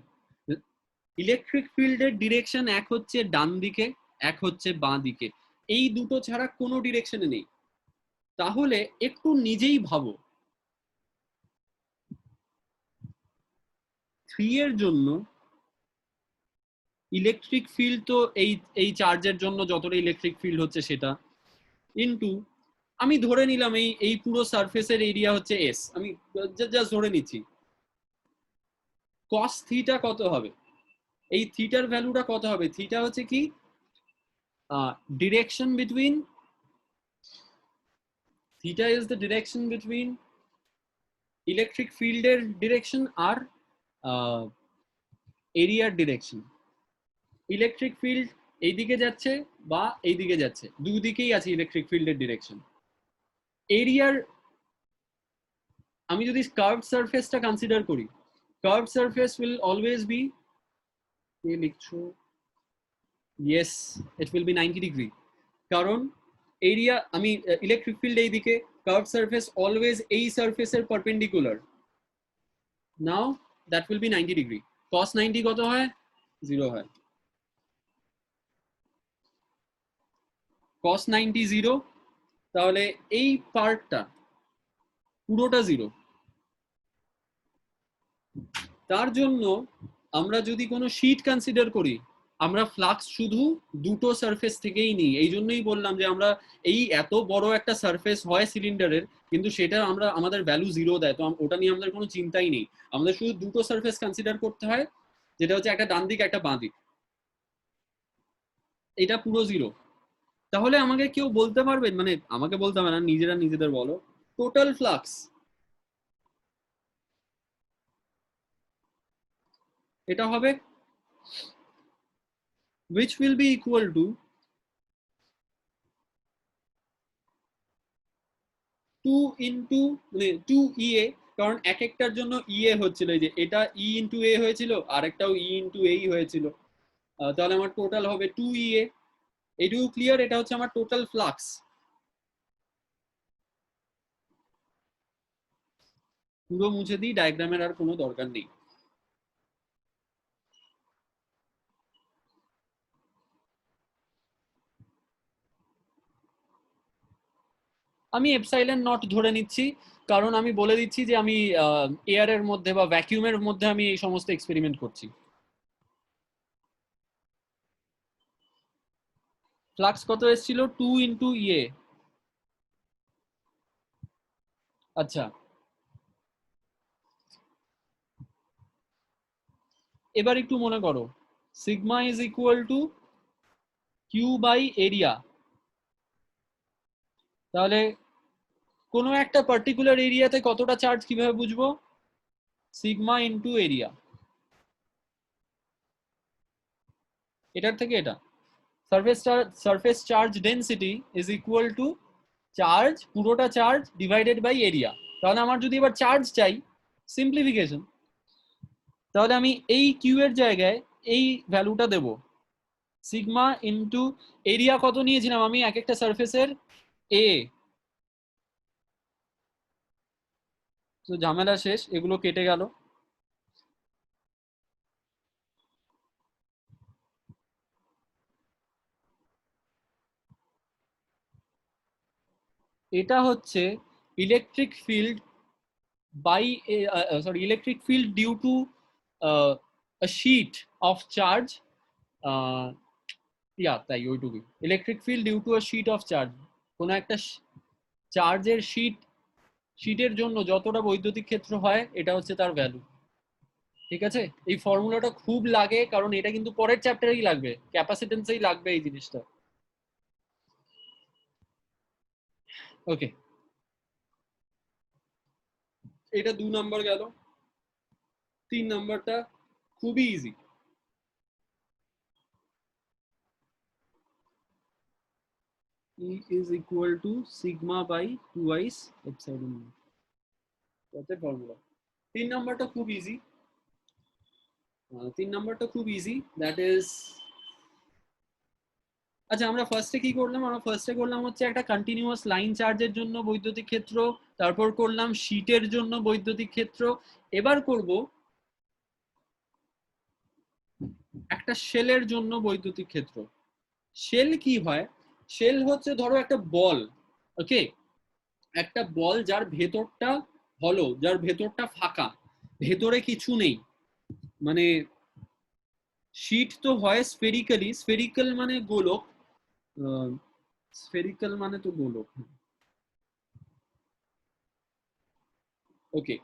ইলেকট্রিক ফিল্ডের ডিরেকশন এক হচ্ছে ডান দিকে, এক হচ্ছে বাঁ দিকে, এই দুটো ছাড়া কোনো ডিরেকশনে নেই। তাহলে একটু নিজেই ভাবো 3 এর জন্য ইলেকট্রিক ফিল্ড তো এই চার্জের জন্য যতটা ইলেকট্রিক ফিল্ড হচ্ছে সেটা, ইনটু আমি ধরে নিলাম এই পুরো সারফেসের এরিয়া হচ্ছে এস, আমি জাস্ট ধরে নিচ্ছি। কস থিটা কত হবে? এই থিটার ভ্যালুটা কত হবে? থিটা হচ্ছে কি direction between, theta is the direction between electric ফিল্ডের ডিরেকশন আর এরিয়ার ডিরেকশন। ইলেকট্রিক ফিল্ড এইদিকে যাচ্ছে বা এইদিকে যাচ্ছে, দুই দিকেই আছে ইলেকট্রিক ফিল্ডের ডিরেকশন। এরিয়ার, আমি যদি কার্ভড সারফেসটা কনসিডার করি, curved surface will always be, এই লিখছো, yes it will B 90 degree, কারণ এরিয়া, আমি ইলেকট্রিক ফিল্ড এইদিকে, কার্ভড সারফেস অলওয়েজ এই সারফেসের perpendicular, now that will be 90 degree. cos 90 কত হয়? 0 হয়। cos 90 0, তাহলে এই পার্টটা পুরোটা 0। তার জন্য আমরা যদি কোনো শীট কনসিডার করি, আমরা ফ্লাক্স শুধু দুটো সারফেস থেকেই নিই। এই জন্যই বললাম যে আমরা এই এত বড় একটা সারফেস হয় সিলিন্ডারের, কিন্তু সেটা আমরা আমাদের ভ্যালু 0 দেয়, তো ওটা নিয়ে আমাদের কোনো চিন্তাই নেই। আমাদের শুধু দুটো সারফেস কনসিডার করতে হয়, যেটা হচ্ছে একটা ডান দিক একটা বাঁ দিক, এটা পুরো 0। তাহলে আমাকে কেউ বলতে পারবেন, মানে আমাকে বলতে হবে না, নিজেরা নিজেদের বলো, টোটাল ফ্লাক্স এটা হবে which will be equal to 2 into মানে 2 EA, কারণ এক একটার জন্য EA হচ্ছিল, এই যে এটা E into A হয়েছিল, আরেকটাও E into A হয়েছিল, তাহলে আমার টোটাল হবে 2 EA। এইটুকু ক্লিয়ার? এটা হচ্ছে আমার টোটাল ফ্লাক্স। পুরো মুছে দিই, ডায়াগ্রামের আর কোনো দরকার নেই। আমি এপসাইলন নট ধরে নিচ্ছি, কারণ আমি বলে দিচ্ছি যে আমি এয়ারের মধ্যে বা ভ্যাকিউমের মধ্যে আমি এই সমস্ত এক্সপেরিমেন্ট করছি। ফ্লাক্স কত এসেছিল? 2 into EA। আচ্ছা, এবার একটু মনে করো, sigma is equal to Q by area. তাহলে কোনো একটা পার্টিকুলার এরিয়াতে কতটা চার্জ কিভাবে বুঝবো? সিগমা ইন্টু এরিয়া, এটার থেকে এটা। Surface charge density is equal two charge, পুরোটা চার্জ ডিভাইডেড বাই এরিয়া। তাহলে আমার যদি এবার চার্জ চাই, সিম্পলিফিকেশন, তাহলে আমি এই কিউ এর জায়গায় এই ভ্যালুটা দেব, সিগমা ইন্টু এরিয়া কত নিয়েছিলাম আমি এক একটা সারফেসের? এ। তো ঝামেলা শেষ, এগুলো কেটে গেল। এটা হচ্ছে electric field by electric field due to a sheet of charge, তাই ওইটুকুই, electric field due to a sheet of charge। কোনো একটা চার্জের শিটের জন্য যতটা বৈদ্যুতিক ক্ষেত্র হয়, এটা হচ্ছে তার ভ্যালু। ঠিক আছে, এই ফর্মুলাটা খুব লাগে, কারণ এটা কিন্তু পরের চ্যাপ্টারেই লাগবে, ক্যাপাসিটেন্সেই লাগবে এই জিনিসটা। ওকে, এটা 2 নাম্বার গেল। 3 নাম্বারটা খুবই easy. E is equal to sigma by 2i's epsilon naught. কত ফর্মুলা? 3 নাম্বারটা খুব ইজি। 3 নাম্বারটা খুব ইজি, দ্যাট ইজ, আচ্ছা আমরা ফার্স্টে কি করলাম? আমরা ফার্স্টে করলাম হচ্ছে একটা কন্টিনিউয়াস লাইন চার্জের জন্য বৈদ্যুতিক ক্ষেত্র, তারপর করলাম শীটের জন্য বৈদ্যুতিক ক্ষেত্র, এবার করব একটা শেলের জন্য বৈদ্যুতিক ক্ষেত্র। শেল কি হয়? শেল হচ্ছে ধরো একটা বল, ওকে, একটা বল যার ভেতরটা হলো, যার ভেতরটা ফাঁকা, ভেতরে কিছু নেই। মানে শীট তো হয় স্ফেরিক্যালি, স্ফেরিক্যাল মানে গোলক, স্ফেরিক্যাল মানে তো গোলক, ওকে।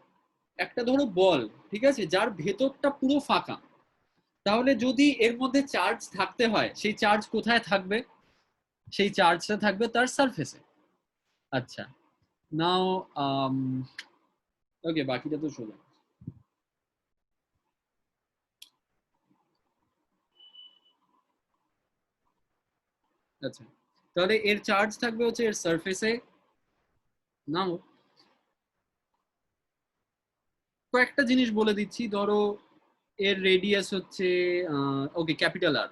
একটা ধরো বল, ঠিক আছে, যার ভেতরটা পুরো ফাঁকা, তাহলে যদি এর মধ্যে চার্জ থাকতে হয়, সেই চার্জ কোথায় থাকবে? সেই চার্জটা থাকবে তার সারফেসে। আচ্ছা, নাও ওকে, বাকিটা তো সোজা। আচ্ছা, তাহলে এর চার্জ থাকবে হচ্ছে এর সারফেসে। নাও কয়েকটা জিনিস বলে দিচ্ছি, ধরো এর রেডিয়াস হচ্ছে ওকে ক্যাপিটাল আর।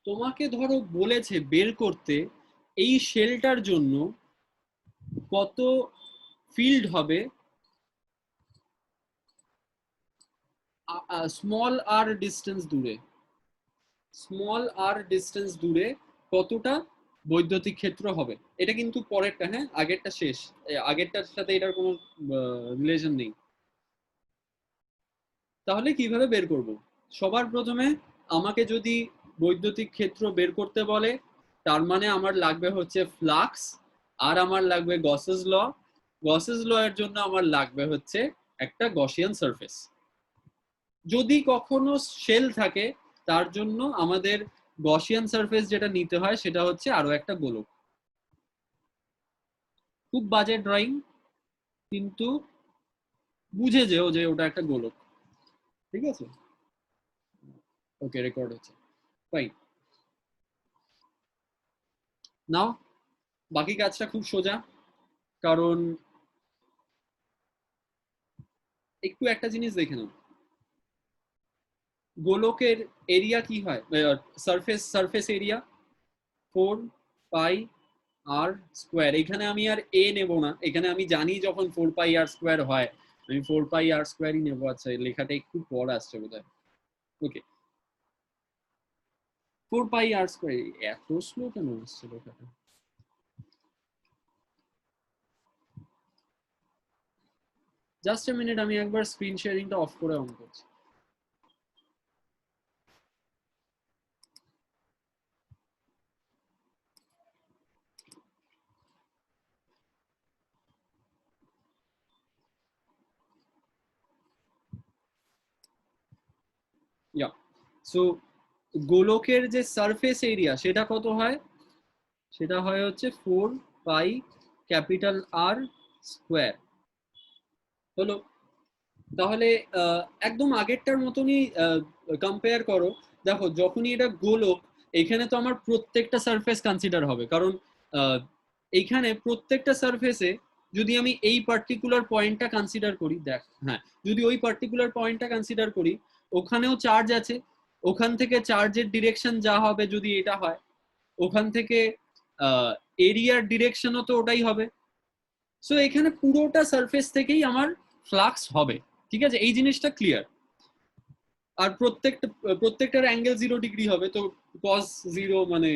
তোমাকে ধরো বলেছে বের করতে এই শেলটার জন্য কত ফিল্ড হবে স্মল আর ডিস্টেন্স দূরে, স্মল আর ডিস্টেন্স দূরে কতটা বৈদ্যুতিক ক্ষেত্র হবে। এটা কিন্তু পরেরটা, হ্যাঁ, আগেরটা শেষ, আগেরটার সাথে এটার কোনো রিলেশন নেই। তাহলে কিভাবে বের করব? সবার প্রথমে আমাকে যদি বৈদ্যুতিক ক্ষেত্র বের করতে বলে, তার মানে আমার লাগবে হচ্ছে ফ্লাক্স, আর আমার লাগবে গসেস ল। গসেস ল এর জন্য আমার লাগবে হচ্ছে একটা গসিয়ান সারফেস। যদি কখনো শেল থাকে, তার জন্য আমাদের গসিয়ান সারফেস যেটা নিতে হয় সেটা হচ্ছে আরো একটা গোলক। খুব বাজে ড্রয়িং, কিন্তু বুঝে যেও যে ওটা একটা গোলক, ঠিক আছে? ওকে, রেকর্ড হচ্ছে, ফাইন। নাও বাকি কাজটা খুব সোজা, কারণ একটু একটা জিনিস দেখে নাও, গোলকের এরিয়া কি হয়, সারফেস সারফেস এরিয়া 4 পাই আর স্কোয়ার। এখানে আমি আর এ নেব না, এখানে আমি জানি যখন 4 পাই আর স্কোয়ার হয় আমি 4 পাই আর স্কোয়ারই নেবো। আচ্ছা, লেখাটা একটু পর আসছে বোধহয়, ওকে। 4 পাই আর স্কোয়ার, এত স্লো কেন আসছে লেখাটা? জাস্ট এ মিনিট, আমি একবার স্ক্রিন শেয়ারিংটা অফ করে অন করছি। ইয়া, সো গোলকের যে সারফেস এরিয়া সেটা কত হয়? সেটা হয় হচ্ছে 4 পাই আর স্কোয়ার। হলো, তাহলে একদম আগেরটার মতনই কম্পেয়ার করো। দেখো যখনই এটা গোলক, এখানে তো আমার প্রত্যেকটা সারফেস কনসিডার হবে, কারণ এইখানে প্রত্যেকটা সারফেসে যদি আমি এই পার্টিকুলার পয়েন্টটা কনসিডার করি, দেখ, হ্যাঁ, যদি ওই পার্টিকুলার পয়েন্টটা কনসিডার করি, ওখানেও চার্জ আছে, ওখান থেকে চার্জের ডিরেকশন যা হবে যদি এটা হয়, ওখান থেকে এরিয়ার ডিরেকশনও তো ওটাই হবে। সো এখানে পুরোটা সারফেস থেকেই আমার ফ্লাক্স হবে, ঠিক আছে? এই জিনিসটা ক্লিয়ার। আর প্রত্যেকটার অ্যাঙ্গেল 0 ডিগ্রি হবে, তো কস 0 মানে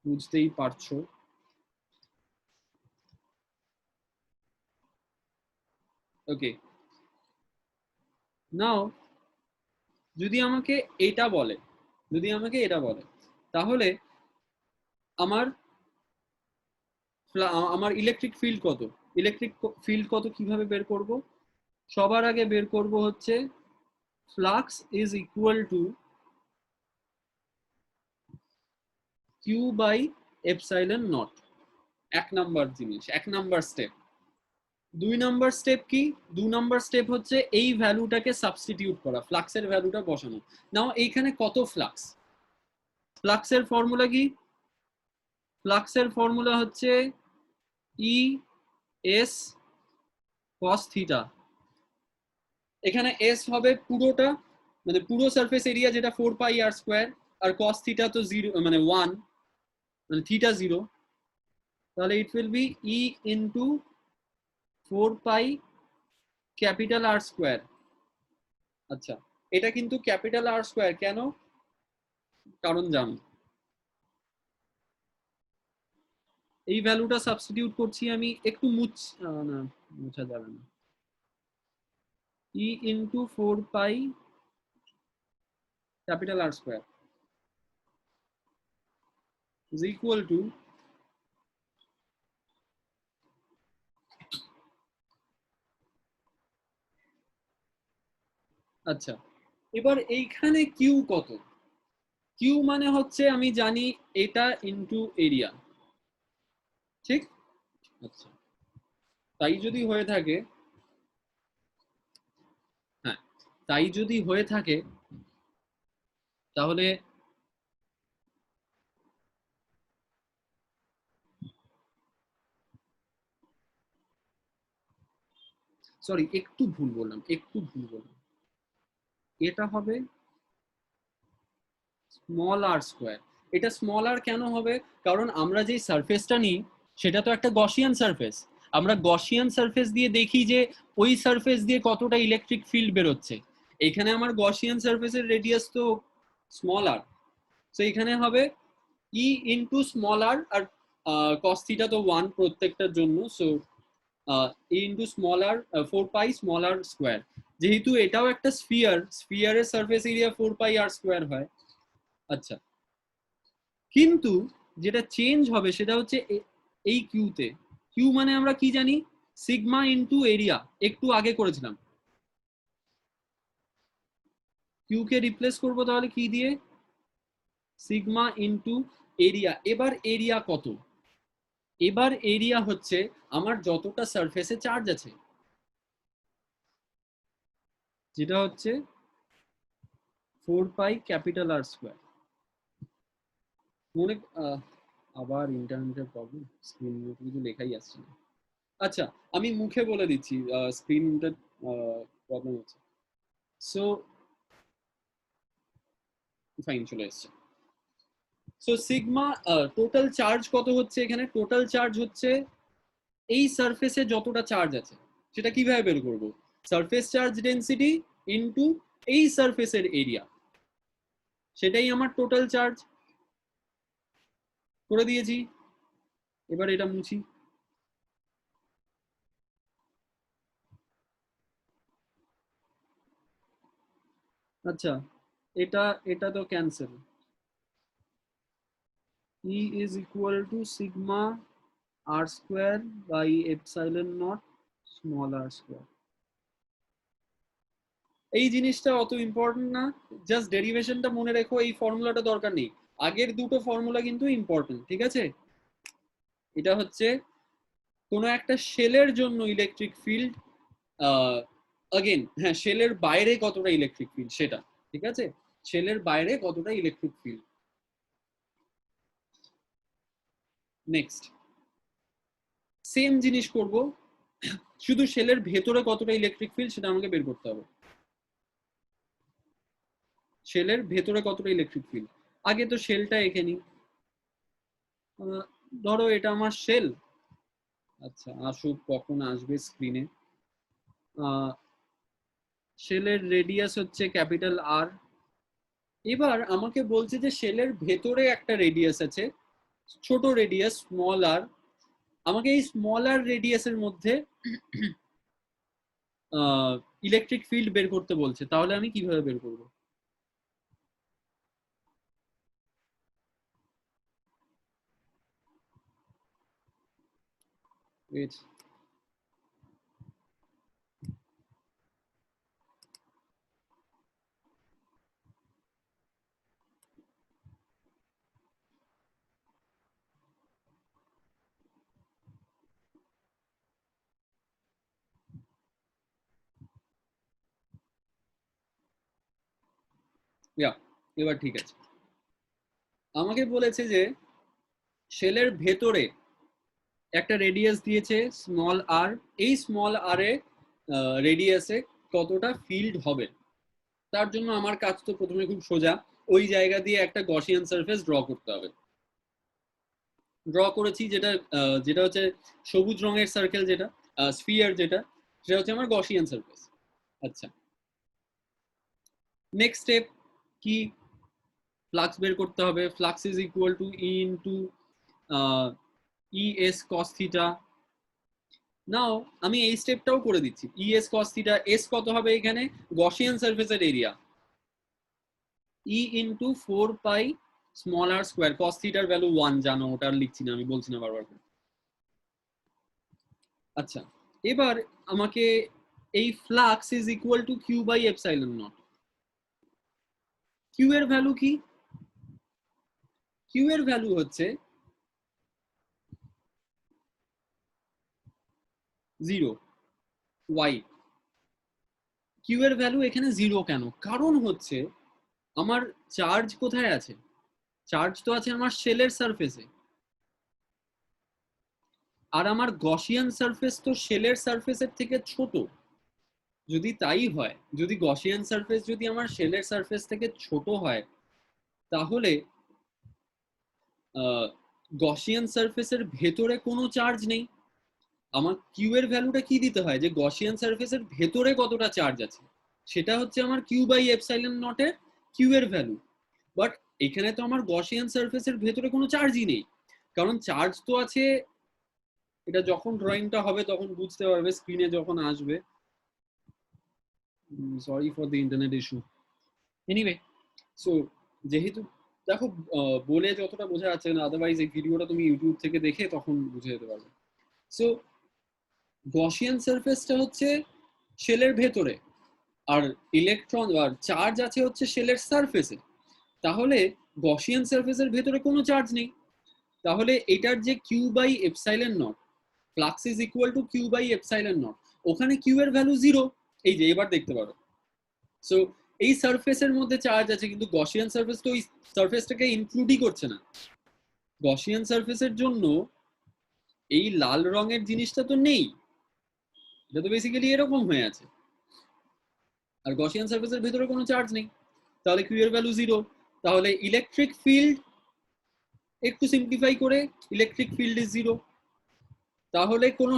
বুঝতেই পারছো। ওকে, নাও যদি আমাকে এটা বলে, যদি আমাকে এটা বলে, তাহলে আমার আমার ইলেকট্রিক ফিল্ড কত, ইলেকট্রিক ফিল্ড কত কিভাবে বের করব? সবার আগে বের করব হচ্ছে flux is equal to Q by epsilon not, এক নাম্বার জিনিস, এক নাম্বার স্টেপ। 2 নাম্বার স্টেপ কি? 2 নাম্বার স্টেপ হচ্ছে এই ভ্যালুটাকে সাবস্টিটিউট করা, ফ্লাক্সের ভ্যালুটা বসানো। নাও এইখানে কত ফ্লাক্স? ফ্লাক্সের ফর্মুলা কি? ফ্লাক্সের ফর্মুলা হচ্ছে ই এস কস থিটা। এখানে এস হবে পুরোটা, মানে পুরো সারফেস এরিয়া যেটা 4 পাই আর স্কোয়ার, আর কস থিটা তো 0 মানে 1, মানে থিটা 0, তাহলে it will be E into 4 pi capital R square. আচ্ছা, এটা কিন্তু ক্যাপিটাল আর স্কোয়ার কেন? কারণ জানো, এই ভ্যালুটা সাবস্টিটিউট করছি আমি, একটু না মুছা যাবে না, E into 4 pi capital R square is equal to, আচ্ছা এবার এইখানে কিউ কত? কিউ মানে হচ্ছে আমি জানি এটা ইনটু এরিয়া, ঠিক? আচ্ছা, তাই যদি হয়ে থাকে, হ্যাঁ তাই যদি হয়ে থাকে তাহলে সরি একটু ভুল বললাম, এটা হবে স্মল আর স্কোয়ার। এটা স্মল আর কেন হবে? কারণ আমরা যে সারফেসটা নিই সেটা তো একটা গসিয়ান সারফেস। আমরা গসিয়ান সারফেস দিয়ে দেখি যে ওই সারফেস দিয়ে কতটা ইলেকট্রিক ফিল্ড বেরোচ্ছে। এখানে আমার গসিয়ান সারফেসের রেডিয়াস তো স্মল আর, তো এখানে হবে ই ইনটু স্মল আর, আর কস থিটা তো 1 প্রত্যেকটার জন্য, সো ই ইনটু স্মল আর 4 পাই স্মল আর স্কোয়ার। যেহেতু এটাও একটা স্ফিয়ার, স্ফিয়ারের সারফেস এরিয়া 4 পাই আর স্কোয়ার হয়। আচ্ছা, কিন্তু যেটা চেঞ্জ হবে সেটা হচ্ছে এই কিউতে। কিউ মানে আমরা কি জানি? সিগমা ইনটু এরিয়া, একটু আগে করেছিলাম। কিউ কে রিপ্লেস করবো তাহলে কি দিয়ে? Sigma into area. এবার এরিয়া কত? এবার এরিয়া হচ্ছে আমার যতটা সারফেসে চার্জ আছে, যেটা হচ্ছে 4 পাই ক্যাপিটাল আর স্কোয়ার। মনে আবার ইন্টারনেটের প্রবলেম, স্ক্রিন কিছু লেখাই আসছে না। আচ্ছা আমি মুখে বলে দিচ্ছি, স্ক্রিনটা প্রবলেম হচ্ছে। সো ফাইন, চলে এসছে। সো সিগমা টোটাল চার্জ কত হচ্ছে এখানে? টোটাল চার্জ হচ্ছে এই সারফেসে যতটা চার্জ আছে, সেটা কিভাবে বের করব? সারফেস চার্জ ডেনসিটি ইনটু এই সারফেসের এরিয়া, সেটাই আমার টোটাল চার্জ। করে দিয়েছি, এবার এটা মুছি। আচ্ছা, এটা এটা তো cancel. E is equal to sigma R square by epsilon not small R square. এই জিনিসটা অত ইম্পর্টেন্ট না, জাস্ট ডেরিভেশনটা মনে রেখো, এই ফর্মুলাটা দরকার নেই। আগের দুটো ফর্মুলা কিন্তু ইম্পর্টেন্ট, ঠিক আছে? এটা হচ্ছে কোনো একটা শেলের জন্য ইলেকট্রিক ফিল্ড, अगेन হ্যাঁ শেলের বাইরে কতটা ইলেকট্রিক ফিল্ড সেটা, ঠিক আছে? শেলের বাইরে কতটা ইলেকট্রিক ফিল্ড। নেক্সট সেম জিনিস করব, শুধু শেলের ভেতরে কতটা ইলেকট্রিক ফিল্ড সেটা আমাকে বের করতে হবে। শেলের ভেতরে কতটা ইলেকট্রিক ফিল্ড, আগে তো শেলটা এঁকে নিই। ধরো এটা আমার শেল। আচ্ছা আসুক, কখন আসবে স্ক্রিনে। শেলের রেডিয়াস হচ্ছে ক্যাপিটাল আর। এবার আমাকে বলছে যে শেলের ভেতরে একটা রেডিয়াস আছে, ছোট রেডিয়াস স্মল আর। আমাকে এই স্মল আর রেডিয়াসের মধ্যে ইলেকট্রিক ফিল্ড বের করতে বলছে, তাহলে আমি কিভাবে বের করব? ইয়া, এবার ঠিক আছে। আমাকে বলেছে যে শেলের ভেতরে একটা রেডিয়াস দিয়েছে স্মল আর, এই স্মল আর এ রেডিয়াসে কতটা ফিল্ড হবে। তার জন্য আমার কাজ তো প্রথমে খুব সোজা, ওই জায়গা দিয়ে একটা গসিয়ান সারফেস ড্র করতে হবে। ড্র করেছি, যেটা যেটা হচ্ছে সবুজ রঙের সার্কেল, যেটা স্ফিয়ার, যেটা সেটা হচ্ছে আমার গসিয়ান সারফেস। আচ্ছা, নেক্সট স্টেপ কি, ফ্লাক্স বের করতে হবে। Flux is equal to E into E S cos theta. Now আমি এই স্টেপটাও করে দিচ্ছি, E S cos theta, S কত হবে এখানে, গসিয়ান সারফেসের area, E into 4 pi small R square. Cos থিটার ভ্যালু 1 জানো, ওটা আর লিখছি না, আমি বলছি না বারবার করে। আচ্ছা, এবার আমাকে এই flux is equal to Q by epsilon not. Q এর ভ্যালু কি, কিউ এর ভ্যালু হচ্ছে 0 ওয়াই। কিউ এর ভ্যালু এখানে 0 কেন, কারণ হচ্ছে আমার চার্জ কোথায় আছে, চার্জ তো আছে আমার শেলের সারফেসে, আর আমার গসিয়ান সারফেস তো শেলের সারফেসের থেকে ছোট। যদি তাই হয়, যদি গসিয়ান সারফেস যদি আমার শেলের সারফেস থেকে ছোট হয়, তাহলে গসিয়ান সারফেসের ভেতরে কোনো চার্জ নেই। আমার কিউ এর ভ্যালুটা কি দিতে হয়, যে গসিয়ান সারফেসের ভেতরে কতটা চার্জ আছে, সেটা হচ্ছে আমার কিউ বাই এপসাইলন নটের কিউ এর ভ্যালু। বাট এখানে তো আমার গসিয়ান সারফেসের ভেতরে কোনো চার্জই নেই, কারণ চার্জ তো আছে, এটা যখন ড্রয়িংটা হবে তখন বুঝতে পারবে, স্ক্রিনে যখন আসবে। Sorry for the internet issue. Anyway, so যেহেতু দেখো বলে যতটা বোঝা যাচ্ছে না, আদারওয়াইজ এই ভিডিওটা তুমি ইউটিউব থেকে দেখে তখন বুঝে যেতে পারবে। সো গসিয়ান সারফেসটা হচ্ছে শেলের ভেতরে, আর ইলেকট্রন আর চার্জ আছে হচ্ছে শেলের সারফেসে, তাহলে গসিয়ান সারফেসের ভেতরে কোনো চার্জ নেই। তাহলে এটার যে Q by epsilon not, flux is equal to Q by epsilon not, ওখানে কিউ এর ভ্যালু 0। এই যে এবার দেখতে পারো। সো এই সারফেসের মধ্যে চার্জ আছে, কিন্তু গসিয়ান সারফেস তো ওই সারফেসটাকে ইনক্লুডই করছে না। গসিয়ান সারফেসের জন্য এই লাল রঙের জিনিসটা তো নেই, এটা তো বেসিক্যালি এরকম হয়ে আছে, আর গসিয়ান সারফেসের ভেতরে কোনো চার্জ নেই, তাহলে কিউ এর ভ্যালু 0। তাহলে ইলেকট্রিক ফিল্ড, একটু সিম্পলিফাই করে, ইলেকট্রিক ফিল্ড ইজ 0। তাহলে কোনো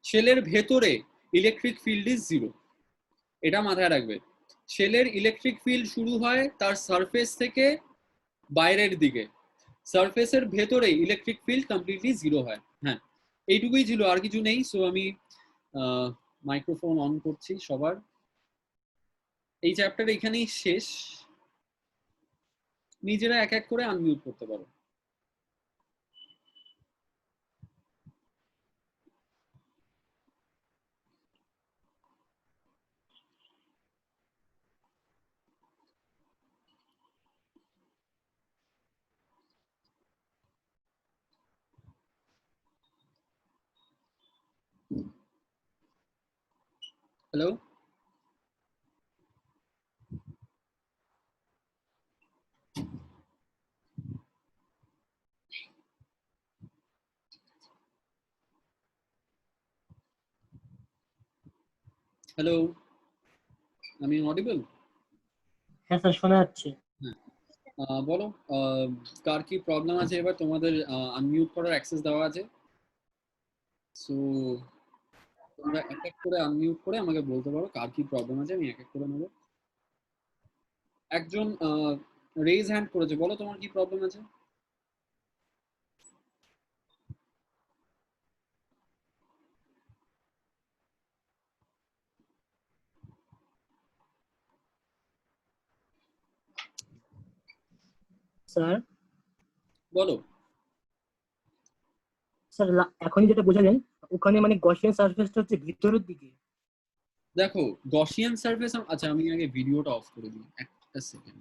শেলের ভেতরে ইলেকট্রিক ফিল্ড ইজ 0, এটা মাথায় রাখবে। শেলের ইলেকট্রিক ফিল্ড শুরু হয় তার সারফেস থেকে বাইরের দিকে, সারফেসের ভেতরে ইলেকট্রিক ফিল্ড কমপ্লিটলি 0 হয়। হ্যাঁ, এইটুকুই ছিল, আর কিছু নেই। সো আমি মাইক্রোফোন অন করছি সবার। এই চ্যাপ্টার এখানেই শেষ, নিজেরা এক এক করে আনমিউট করতে পারো। হ্যালো, হ্যালো, আমি অডিবল? হ্যাঁ স্যার, শোনা যাচ্ছে। হ্যাঁ, বলো কার কি প্রবলেম আছে। এবার তোমাদের আনমিউট করার অ্যাক্সেস দেওয়া আছে, সো তোমরা এক এক করে আনমিউট করে আমাকে বলতে পারো কার কি প্রবলেম আছে, আমি এক এক করে নেবো। একজন রেজ হ্যান্ড করেছে, বলো তোমার কি প্রবলেম আছে। স্যার বলো। স্যার এখন যেটা বোঝালেন, ওখানে মানে গসিয়ান সারফেসটা হচ্ছে ভিতরের দিকে। দেখো গসিয়ান সারফেস, আচ্ছা আমি আগে ভিডিওটা অফ করে দিই একটা সেকেন্ড।